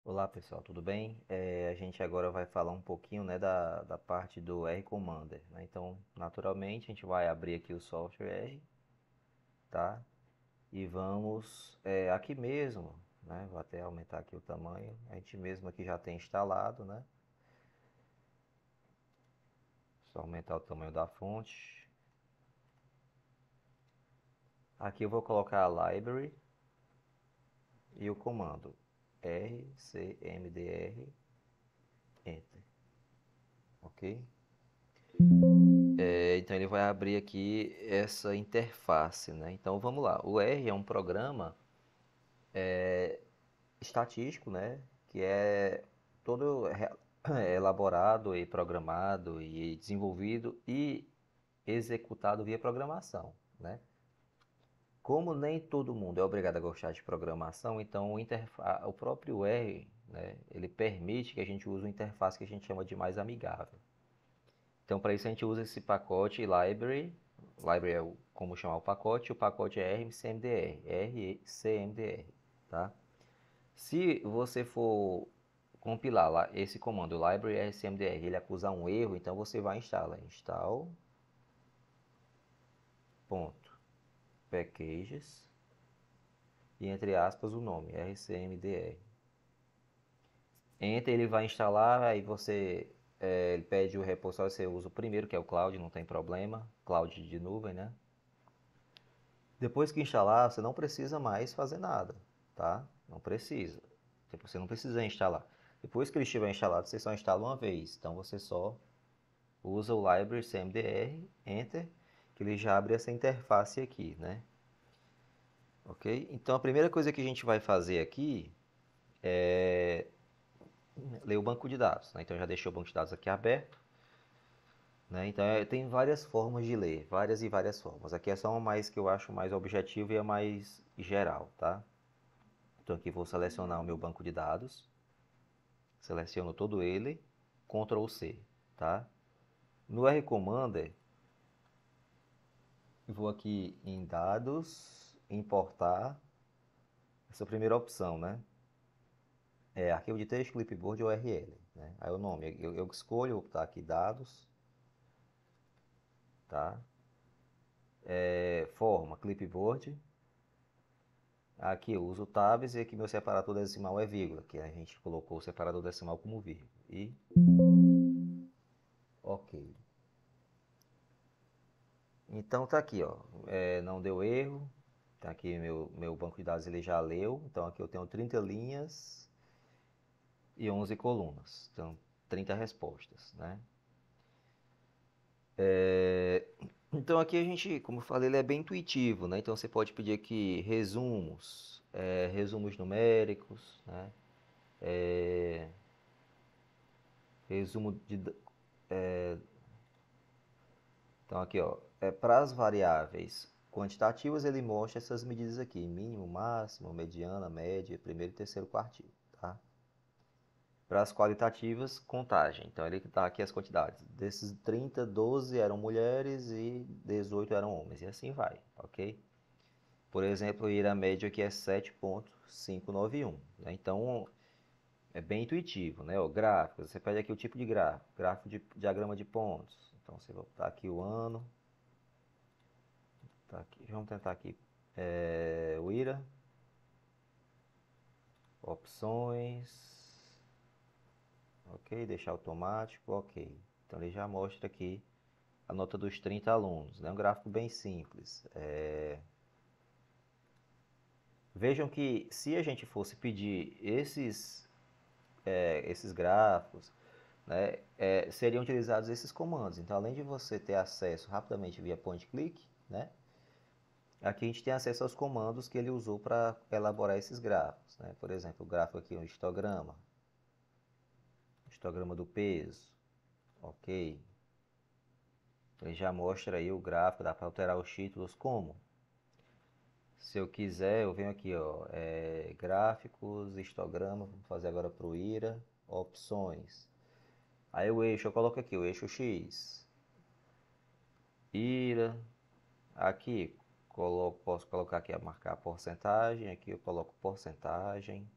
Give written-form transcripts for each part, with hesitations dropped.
Olá pessoal, tudo bem? A gente agora vai falar um pouquinho, né, da parte do R Commander, né? Então, naturalmente, a gente vai abrir aqui o software R, tá? E vamos aqui mesmo, né? Vou até aumentar aqui o tamanho. A gente mesmo aqui já tem instalado, né? Só aumentar o tamanho da fonte. Aqui eu vou colocar a library e o comando rcmdr enter, ok? Então ele vai abrir aqui essa interface, né? Então vamos lá. O R é um programa estatístico, né? Que é todo elaborado e programado e desenvolvido e executado via programação, né? Como nem todo mundo é obrigado a gostar de programação, então o próprio R, né? Ele permite que a gente use uma interface que a gente chama de mais amigável. Então, para isso a gente usa esse pacote library. Library é como chamar o pacote é rcmdr, rcmdr, tá? Se você for compilar lá esse comando library rcmdr, ele acusar um erro, então você vai instalar install.packages e entre aspas o nome rcmdr. Enter, ele vai instalar, aí ele pede o repositório, você usa o primeiro, que é o cloud, não tem problema, cloud de nuvem, né? Depois que instalar, você não precisa mais fazer nada, tá? Não precisa. Tipo, você não precisa instalar. Depois que ele estiver instalado, você só instala uma vez. Então você só usa o library cmdr, enter, que ele já abre essa interface aqui, né? Ok? Então a primeira coisa que a gente vai fazer aqui é ler o banco de dados, né? Então eu já deixei o banco de dados aqui aberto, né? Então tem várias formas de ler, várias e várias formas. Aqui é só uma mais que eu acho mais objetivo e a mais geral, tá? Então aqui vou selecionar o meu banco de dados, seleciono todo ele, Ctrl C, tá? No R Commander, vou aqui em dados, importar, essa primeira opção, né? É arquivo de texto, clipboard ou URL, né? Aí o nome, eu escolho, tá aqui dados, tá? Forma, clipboard. Aqui eu uso tabs e aqui meu separador decimal é vírgula, que a gente colocou o separador decimal como vírgula. E ok. Então tá aqui, ó. Não deu erro. Tá aqui meu banco de dados, ele já leu. Então aqui eu tenho 30 linhas e 11 colunas. Então 30 respostas, né? Então aqui a gente, como eu falei, ele é bem intuitivo, né? Então você pode pedir aqui resumos, resumos numéricos, né? Resumo de, Então aqui, ó, para as variáveis quantitativas ele mostra essas medidas aqui, mínimo, máximo, mediana, média, primeiro e terceiro quartil, tá? Para as qualitativas, contagem. Então ele está aqui as quantidades. Desses 30, 12 eram mulheres e 18 eram homens, e assim vai, ok? Por exemplo, ir a média aqui é 7,591, né? Então é bem intuitivo, né? O gráfico, você pede aqui o tipo de gráfico, gráfico de diagrama de pontos. Então você vai botar aqui o ano. Tá aqui, vamos tentar aqui. O IRA, opções, ok, deixar automático, ok. Então ele já mostra aqui a nota dos 30 alunos, né? Um gráfico bem simples. Vejam que se a gente fosse pedir esses gráficos, né, seriam utilizados esses comandos. Então, além de você ter acesso rapidamente via point click, né, aqui a gente tem acesso aos comandos que ele usou para elaborar esses gráficos, né? Por exemplo, o gráfico aqui, um histograma do peso, ok. Ele já mostra aí o gráfico, dá para alterar os títulos como? Se eu quiser, eu venho aqui, ó, gráficos, histograma, vamos fazer agora para o IRA, opções. Aí o eixo, eu coloco aqui o eixo X, IRA, aqui posso colocar aqui, marcar a porcentagem, aqui eu coloco porcentagem,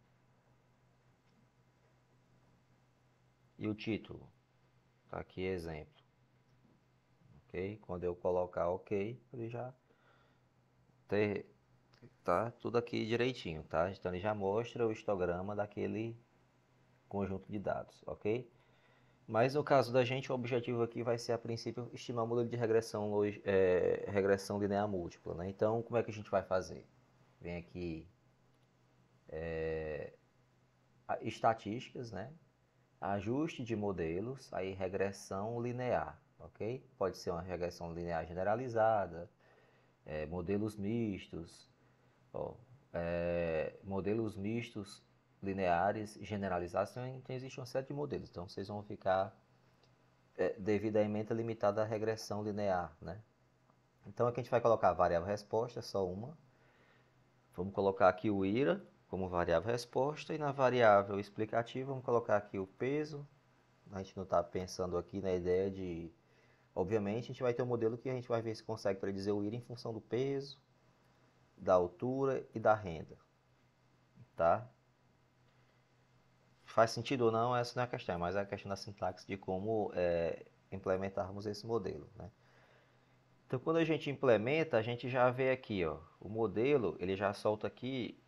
E o título? Tá aqui exemplo. Ok? Quando eu colocar OK, ele já tá tudo aqui direitinho, tá? Então ele já mostra o histograma daquele conjunto de dados, ok? Mas no caso da gente, o objetivo aqui vai ser, a princípio, estimar o modelo de regressão linear múltipla, né? Então, como é que a gente vai fazer? Vem aqui, estatísticas, né? Ajuste de modelos, aí regressão linear, ok? Pode ser uma regressão linear generalizada, modelos mistos, ó, modelos mistos lineares generalizados, então existe uma série de modelos, então vocês vão ficar devido à ementa limitada à regressão linear, né? Então aqui a gente vai colocar a variável resposta, só uma. Vamos colocar aqui o IRA como variável resposta e na variável explicativa vamos colocar aqui o peso. A gente não está pensando aqui na ideia de... Obviamente a gente vai ter um modelo que a gente vai ver se consegue predizer o IRA em função do peso, da altura e da renda, tá? Faz sentido ou não, essa não é a questão, mas é a questão da sintaxe de como implementarmos esse modelo, né? Então, quando a gente implementa, a gente já vê aqui, ó, o modelo, ele já solta aqui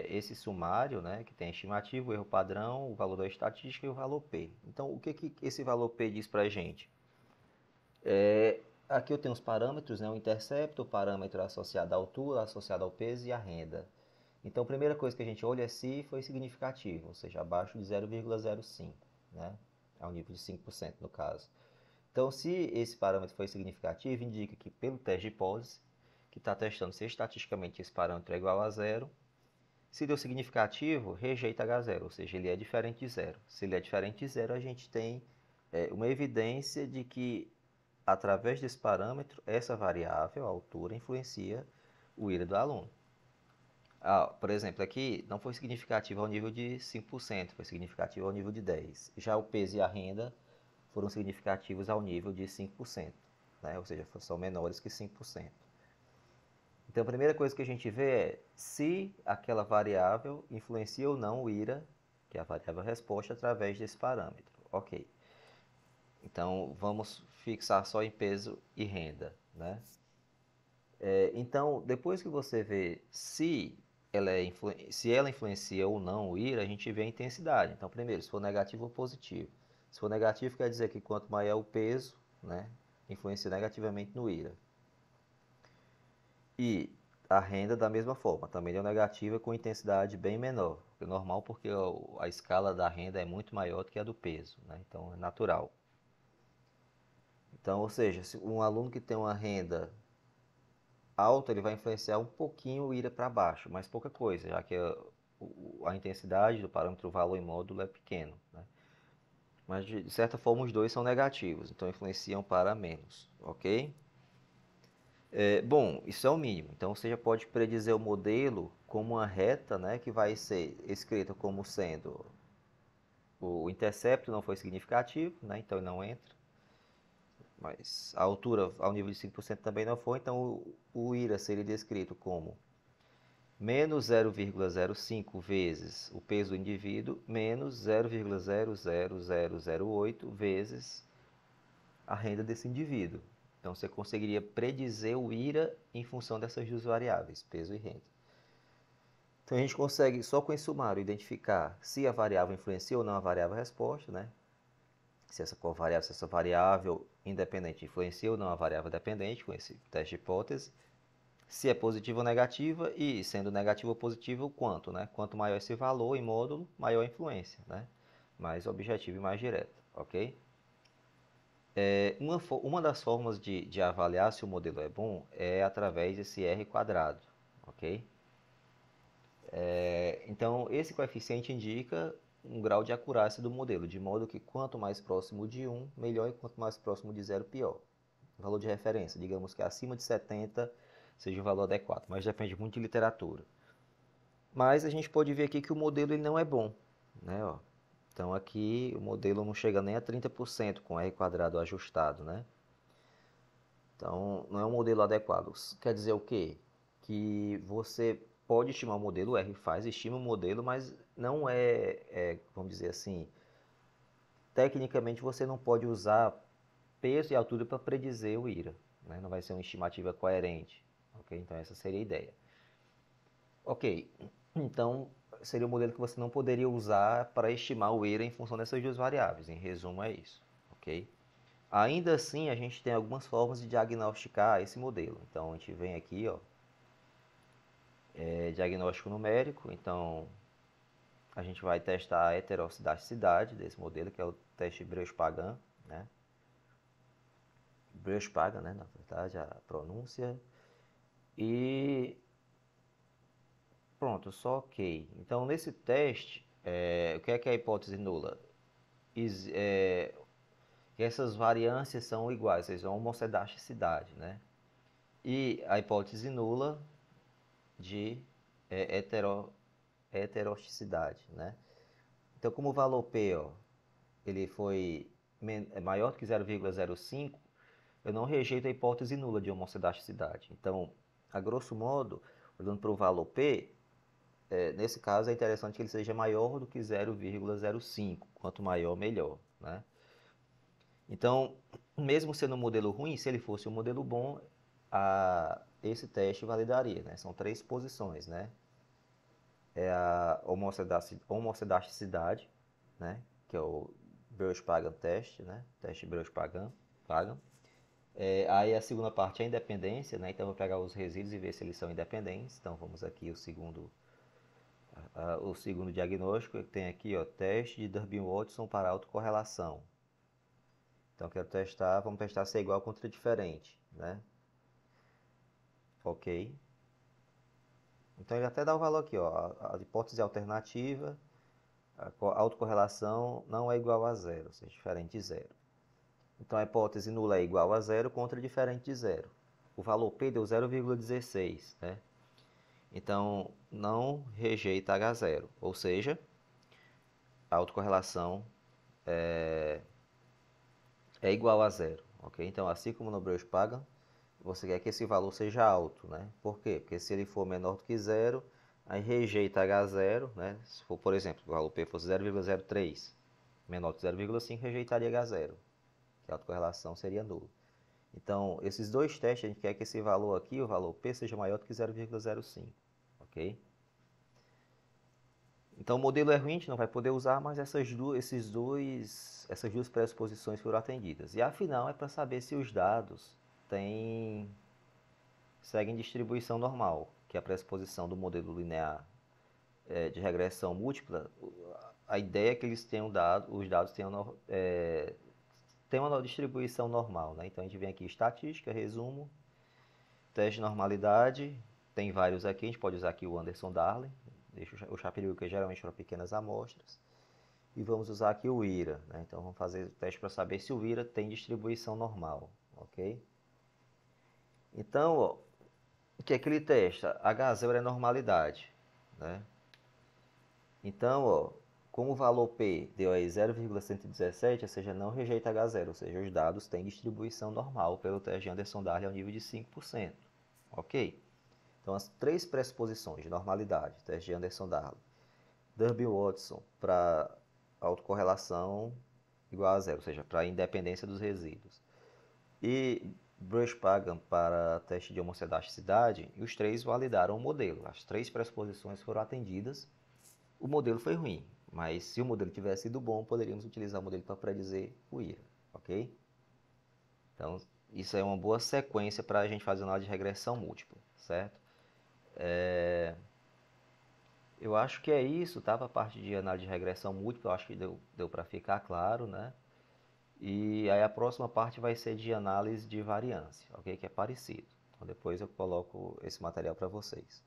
esse sumário, né, que tem a estimativa, o erro padrão, o valor da estatística e o valor P. Então, o que, que esse valor P diz para a gente? Aqui eu tenho os parâmetros, né, o intercepto, o parâmetro associado à altura, associado ao peso e à renda. Então, a primeira coisa que a gente olha é se foi significativo, ou seja, abaixo de 0,05, né, ao nível de 5% no caso. Então, se esse parâmetro foi significativo, indica que pelo teste de hipótese, que está testando se estatisticamente esse parâmetro é igual a zero, se deu significativo, rejeita H0, ou seja, ele é diferente de zero. Se ele é diferente de zero, a gente tem uma evidência de que, através desse parâmetro, essa variável, a altura, influencia o IRA do aluno. Por exemplo, aqui não foi significativo ao nível de 5%, foi significativo ao nível de 10%. Já o peso e a renda foram significativos ao nível de 5%, né? Ou seja, são menores que 5%. Então, a primeira coisa que a gente vê é se aquela variável influencia ou não o IRA, que é a variável resposta, através desse parâmetro. Ok. Então, vamos fixar só em peso e renda, né? Então, depois que você vê se ela influencia ou não o IRA, a gente vê a intensidade. Então, primeiro, se for negativo ou positivo. Se for negativo, quer dizer que quanto maior o peso, né, influencia negativamente no IRA. E a renda da mesma forma, também deu negativa com intensidade bem menor. É normal porque a escala da renda é muito maior do que a do peso, né? Então é natural. Então, ou seja, se um aluno que tem uma renda alta, ele vai influenciar um pouquinho o IRA para baixo, mas pouca coisa, já que a intensidade do parâmetro valor em módulo é pequeno, né? Mas de certa forma os dois são negativos, então influenciam para menos, ok? Bom, isso é o mínimo. Então você já pode predizer o modelo como uma reta, né, que vai ser escrita como sendo o intercepto não foi significativo, né, então ele não entra. Mas a altura ao nível de 5% também não foi, então o IRA seria descrito como menos 0,05 vezes o peso do indivíduo menos 0,00008 vezes a renda desse indivíduo. Então você conseguiria predizer o IRA em função dessas duas variáveis, peso e renda. Então a gente consegue só com esse sumário identificar se a variável influencia ou não a variável resposta, né? Se essa variável independente influencia ou não a variável dependente com esse teste de hipótese. Se é positiva ou negativa e sendo negativa ou positiva o quanto, né? Quanto maior esse valor em módulo, maior a influência, né? Mais objetivo e mais direto, ok? Uma das formas de avaliar se o modelo é bom é através desse R quadrado, ok? Então, esse coeficiente indica um grau de acurácia do modelo, de modo que quanto mais próximo de 1, melhor, e quanto mais próximo de 0, pior. Valor de referência, digamos que acima de 70 seja o valor adequado, mas depende muito de literatura. Mas a gente pode ver aqui que o modelo ele não é bom, né? Ó. Então aqui o modelo não chega nem a 30% com R quadrado ajustado, né? Então não é um modelo adequado. Quer dizer o quê? Que você pode estimar o modelo, o R estima o modelo, mas não vamos dizer assim, tecnicamente você não pode usar peso e altura para predizer o IRA, né? Não vai ser uma estimativa coerente, ok? Então essa seria a ideia. Ok, então seria o modelo que você não poderia usar para estimar o IRA em função dessas duas variáveis. Em resumo é isso, ok? Ainda assim, a gente tem algumas formas de diagnosticar esse modelo. Então a gente vem aqui, ó, diagnóstico numérico. Então a gente vai testar a heterocidasticidade desse modelo, que é o teste Breusch-Pagan, né? Breusch-Pagan, né? Na verdade, a pronúncia. E pronto, só ok. Então, nesse teste, o que é a hipótese nula? Que essas variâncias são iguais, eles são homocedasticidade, né? E a hipótese nula de heterosticidade, né? Então, como o valor P, ó, ele foi maior do que 0,05, eu não rejeito a hipótese nula de homocedasticidade. Então, a grosso modo, olhando para o valor P, nesse caso é interessante que ele seja maior do que 0,05. Quanto maior, melhor, né? Então, mesmo sendo um modelo ruim, se ele fosse um modelo bom, esse teste validaria, né? São três posições, né? É a homocedasticidade, né? Que é o Breusch-Pagan teste, né? Teste Breusch-Pagan. Aí a segunda parte é a independência, né? Então eu vou pegar os resíduos e ver se eles são independentes. Então vamos aqui o segundo diagnóstico, que tem aqui, ó, teste de Durbin-Watson para autocorrelação. Então quero testar, vamos testar se é igual contra diferente, né? Ok. Então ele até dá o valor aqui, ó, a hipótese alternativa, a autocorrelação não é igual a zero, ou seja, diferente de zero. Então a hipótese nula é igual a zero contra diferente de zero. O valor P deu 0,16, né? Então não rejeita H0, ou seja, a autocorrelação é igual a zero, ok? Então assim como no Breusch-Pagan, você quer que esse valor seja alto, né? Por quê? Porque se ele for menor do que zero, aí rejeita H0, né? Se for, por exemplo, o valor P fosse 0,03, menor que 0,5, rejeitaria H0, que a autocorrelação seria nula. Então, esses dois testes, a gente quer que esse valor aqui, o valor P, seja maior do que 0,05, ok? Então, o modelo é ruim, a gente não vai poder usar, mas essas duas pressuposições foram atendidas. E afinal, é para saber se os dados seguem distribuição normal, que é a pressuposição do modelo linear de regressão múltipla. A ideia é que eles tenham os dados tenham uma distribuição normal, né? Então a gente vem aqui estatística, resumo, teste de normalidade, tem vários aqui, a gente pode usar aqui o Anderson-Darling, deixa o Shapiro, que é geralmente para pequenas amostras, e vamos usar aqui o IRA, né? Então vamos fazer o teste para saber se o IRA tem distribuição normal, ok? Então, ó, o que é que ele testa? H0 é normalidade, né? Então, ó, como o valor P deu aí 0,117, ou seja, não rejeita H0, ou seja, os dados têm distribuição normal pelo teste de Anderson-Darling ao nível de 5%. Ok? Então, as três pressuposições de normalidade, teste de Anderson-Darling, Durbin-Watson para autocorrelação igual a zero, ou seja, para a independência dos resíduos, e Breusch-Pagan para teste de homocedasticidade, e os três validaram o modelo. As três pressuposições foram atendidas. O modelo foi ruim, mas se o modelo tivesse sido bom, poderíamos utilizar o modelo para predizer o IRA, ok? Então, isso é uma boa sequência para a gente fazer uma análise de regressão múltipla, certo? Eu acho que é isso, tá? Para a parte de análise de regressão múltipla, eu acho que deu para ficar claro, né? E aí a próxima parte vai ser de análise de variância, ok? Que é parecido. Então depois eu coloco esse material para vocês.